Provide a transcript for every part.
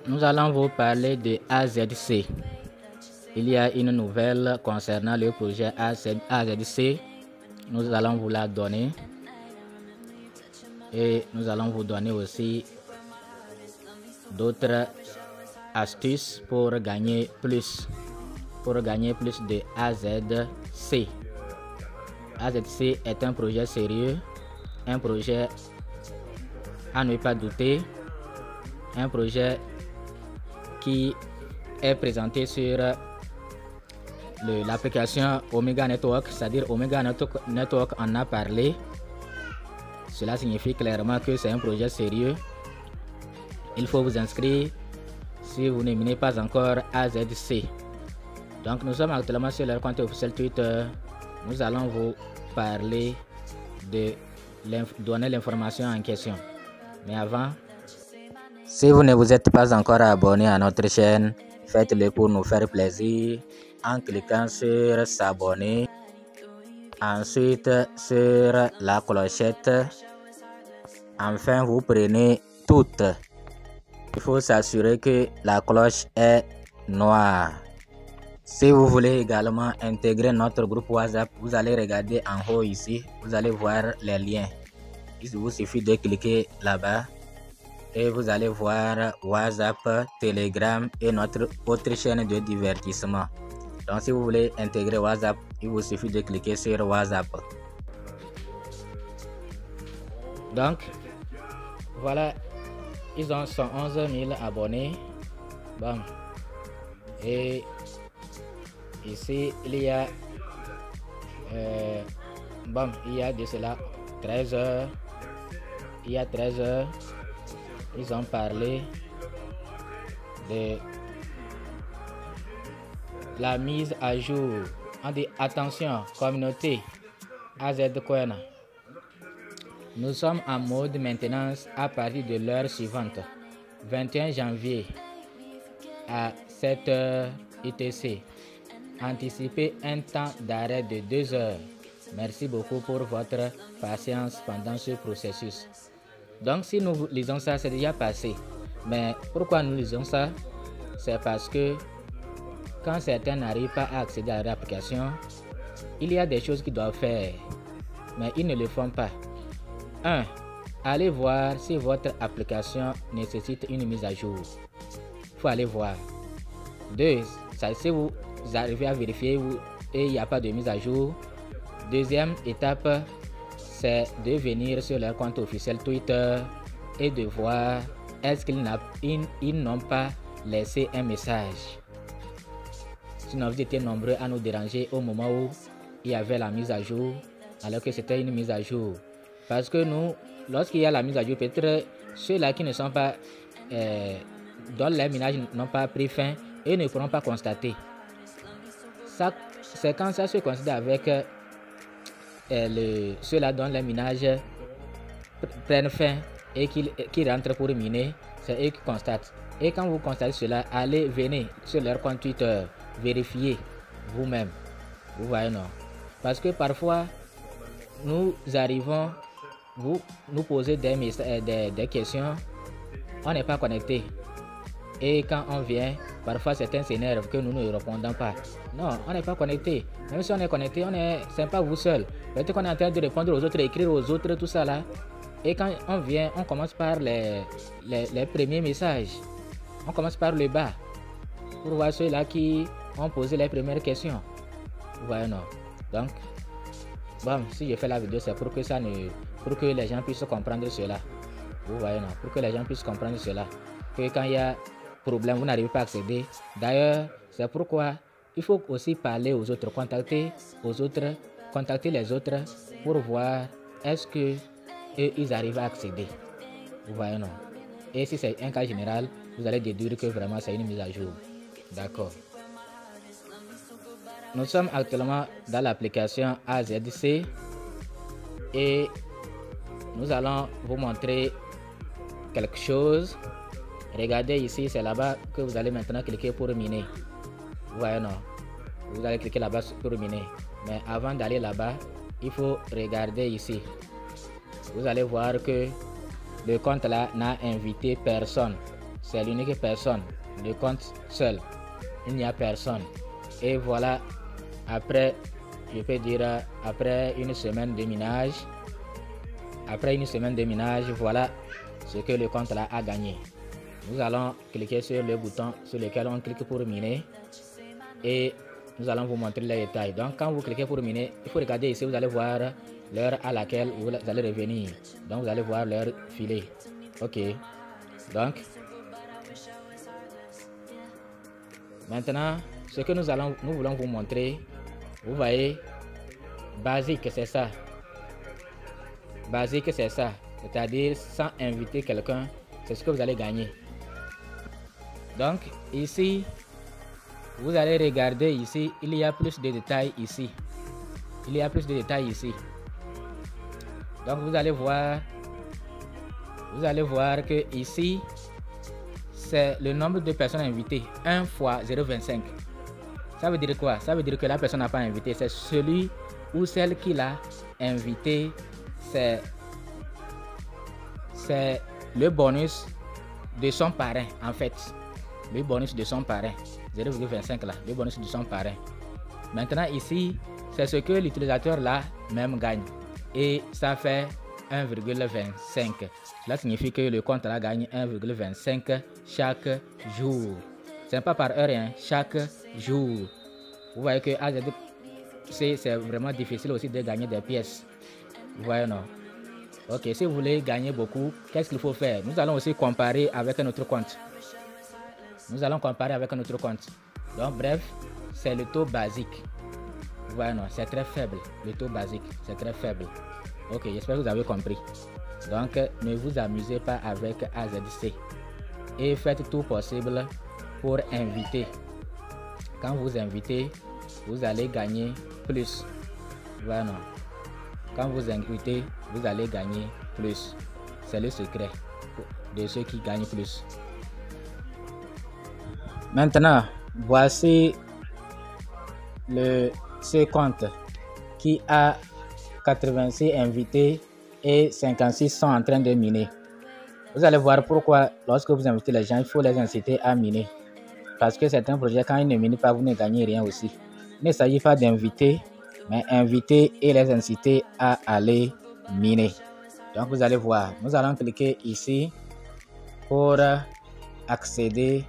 Nous allons vous parler de AZC. Il y a une nouvelle concernant le projet AZC. Nous allons vous la donner. Et nous allons vous donner aussi d'autres astuces pour gagner plus de AZC. AZC est un projet sérieux, un projet à ne pas douter, un projet qui est présenté sur l'application Omega Network, c'est-à-dire Omega Network en a parlé. Cela signifie clairement que c'est un projet sérieux. Il faut vous inscrire si vous n'aimez pas encore AZC. Donc nous sommes actuellement sur leur compte officiel Twitter. Nous allons vous parler de donner l'information en question. Mais avant, si vous ne vous êtes pas encore abonné à notre chaîne, faites-le pour nous faire plaisir en cliquant sur s'abonner. Ensuite sur la clochette. Enfin, vous prenez toutes. Il faut s'assurer que la cloche est noire. Si vous voulez également intégrer notre groupe WhatsApp, vous allez regarder en haut ici. Vous allez voir les liens. Il vous suffit de cliquer là-bas et vous allez voir WhatsApp, Telegram et notre autre chaîne de divertissement. Donc si vous voulez intégrer WhatsApp, il vous suffit de cliquer sur WhatsApp. Donc voilà, ils ont 111 000 abonnés. Bon. Et ici il y a il y a de cela 13 heures. Il y a 13 heures, ils ont parlé de la mise à jour. On dit attention, communauté AZCoin. Nous sommes en mode maintenance à partir de l'heure suivante, 21 janvier à 7h UTC. Anticipez un temps d'arrêt de 2 heures. Merci beaucoup pour votre patience pendant ce processus. Donc si nous lisons ça, c'est déjà passé. Mais pourquoi nous lisons ça? C'est parce que quand certains n'arrivent pas à accéder à l'application, il y a des choses qu'ils doivent faire, mais ils ne le font pas. 1. Allez voir si votre application nécessite une mise à jour. Il faut aller voir. 2. Si vous arrivez à vérifier et il n'y a pas de mise à jour, deuxième étape, c'est de venir sur leur compte officiel Twitter et de voir est-ce qu'ils n'ont pas laissé un message. Sinon, vous étiez nombreux à nous déranger au moment où il y avait la mise à jour, alors que c'était une mise à jour. Parce que nous, lorsqu'il y a la mise à jour, peut-être ceux-là qui ne sont pas, dont les ménages n'ont pas pris fin, et ne pourront pas constater. Ça, c'est quand ça se considère avec ceux-là dont les ménages prennent fin et qui rentrent pour miner, c'est eux qui constatent. Et quand vous constatez cela, venez sur leur compte Twitter, vérifiez vous-même. Vous voyez, non? Parce que parfois, nous arrivons, vous nous posez des questions, on n'est pas connecté. Et quand on vient, parfois certains s'énervent que nous ne répondons pas. Non, on n'est pas connecté. Même si on est connecté, c'est pas vous seul. Peut-être qu'on est en train de répondre aux autres, écrire aux autres, tout ça là. Et quand on vient, on commence par les premiers messages. On commence par le bas. Pour voir ceux-là qui ont posé les premières questions. Vous voyez, non? Donc, bon, si je fais la vidéo, c'est pour que les gens puissent comprendre cela. Vous voyez, non? Pour que les gens puissent comprendre cela. Que quand il y a problème, vous n'arrivez pas à accéder. D'ailleurs, c'est pourquoi il faut aussi parler aux autres, contacter les autres pour voir est-ce que ils arrivent à accéder. Vous voyez, non? Et si c'est un cas général, vous allez déduire que vraiment c'est une mise à jour. D'accord. Nous sommes actuellement dans l'application AZC et nous allons vous montrer quelque chose. Regardez ici, c'est là-bas que vous allez maintenant cliquer pour miner. Vous voyez, non? Vous allez cliquer là-bas pour miner. Mais avant d'aller là-bas, il faut regarder ici. Vous allez voir que le compte là n'a invité personne. c'est l'unique personne. Le compte seul, il n'y a personne. Et voilà, après, je peux dire, après une semaine de minage, voilà ce que le compte là a gagné. Nous allons cliquer sur le bouton sur lequel on clique pour miner et nous allons vous montrer les détails. Donc quand vous cliquez pour miner, il faut regarder ici, vous allez voir l'heure à laquelle vous allez revenir. Donc vous allez voir l'heure filer. Ok. Donc maintenant, ce que nous voulons vous montrer, vous voyez, basique c'est ça. Basique c'est ça. C'est-à-dire sans inviter quelqu'un, c'est ce que vous allez gagner. Donc ici, vous allez regarder ici, il y a plus de détails ici. Donc vous allez voir que ici, c'est le nombre de personnes invitées, 1 fois 0,25. Ça veut dire quoi? Ça veut dire que la personne n'a pas invité, c'est celui ou celle qui l'a invité, c'est le bonus de son parrain en fait. Le bonus de son parrain, 0,25 là, le bonus de son parrain. Maintenant ici, c'est ce que l'utilisateur là même gagne. Et ça fait 1,25. Cela signifie que le compte là gagne 1,25 chaque jour. Ce n'est pas par heure, hein, chaque jour. Vous voyez que c'est vraiment difficile aussi de gagner des pièces. Vous voyez, non? Ok, si vous voulez gagner beaucoup, qu'est-ce qu'il faut faire? Nous allons aussi comparer avec notre compte. Donc bref, c'est le taux basique. Vous voyez, non, c'est très faible. Le taux basique, c'est très faible. Ok, j'espère que vous avez compris. Donc, ne vous amusez pas avec AZC. Et faites tout possible pour inviter. Quand vous invitez, vous allez gagner plus. Voilà, non. Quand vous invitez, vous allez gagner plus. C'est le secret de ceux qui gagnent plus. Maintenant, voici ce compte qui a 86 invités et 56 sont en train de miner. Vous allez voir pourquoi lorsque vous invitez les gens, il faut les inciter à miner. Parce que certains projets, quand ils ne minent pas, vous ne gagnez rien aussi. Il ne s'agit pas d'inviter, mais inviter et les inciter à aller miner. Donc vous allez voir, nous allons cliquer ici pour accéder.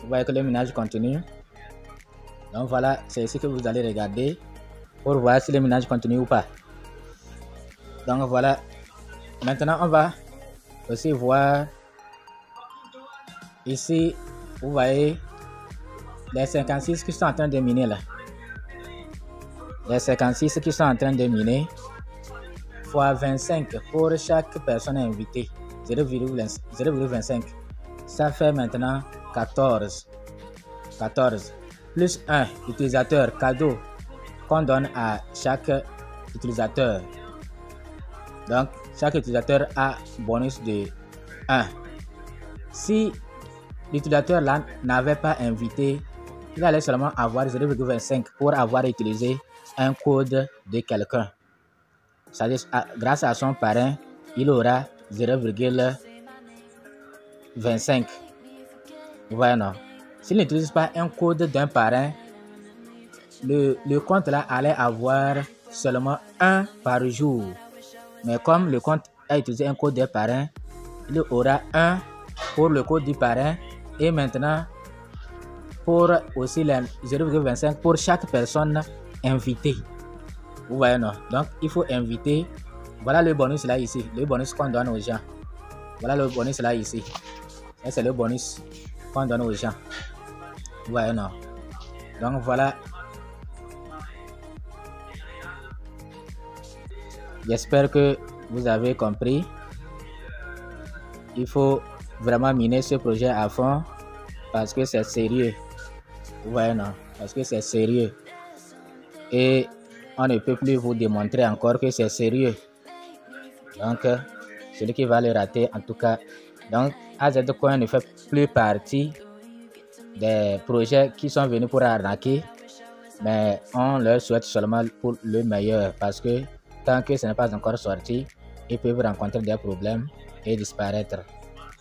Vous voyez que le minage continue. Donc voilà, c'est ici que vous allez regarder pour voir si le minage continue ou pas. Donc voilà, maintenant on va aussi voir ici, vous voyez les 56 qui sont en train de miner là. Les 56 qui sont en train de miner fois 25 pour chaque personne invitée, 0,25. Ça fait maintenant 14 plus 1 utilisateur cadeau qu'on donne à chaque utilisateur. Donc chaque utilisateur a bonus de 1. Si l'utilisateur là n'avait pas invité, il allait seulement avoir 0,25 pour avoir utilisé un code de quelqu'un. C'est-à-dire, grâce à son parrain, il aura 0,25. Voilà. S'il n'utilise pas un code d'un parrain, le compte là allait avoir seulement 1 par jour. Mais comme le compte a utilisé un code de parrain, il aura 1 pour le code du parrain et maintenant pour aussi les 0,25 pour chaque personne invitée. Vous voyez, non? Donc il faut inviter. Voilà le bonus là ici, le bonus qu'on donne aux gens. Voilà le bonus là ici. Et c'est le bonus qu'on donne aux gens. Vous voyez, non? Donc voilà. J'espère que vous avez compris. Il faut vraiment miner ce projet à fond parce que c'est sérieux. Vous voyez, non? Parce que c'est sérieux. Et on ne peut plus vous démontrer encore que c'est sérieux. Donc, celui qui va le rater, en tout cas. Donc, AZCoin ne fait plus partie des projets qui sont venus pour arnaquer. Mais on leur souhaite seulement pour le meilleur parce que tant que ce n'est pas encore sorti, ils peuvent rencontrer des problèmes et disparaître.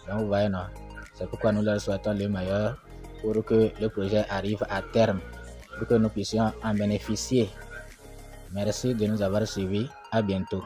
Donc, vous voyez, non? C'est pourquoi nous leur souhaitons le meilleur pour que le projet arrive à terme, pour que nous puissions en bénéficier. Merci de nous avoir suivis. À bientôt.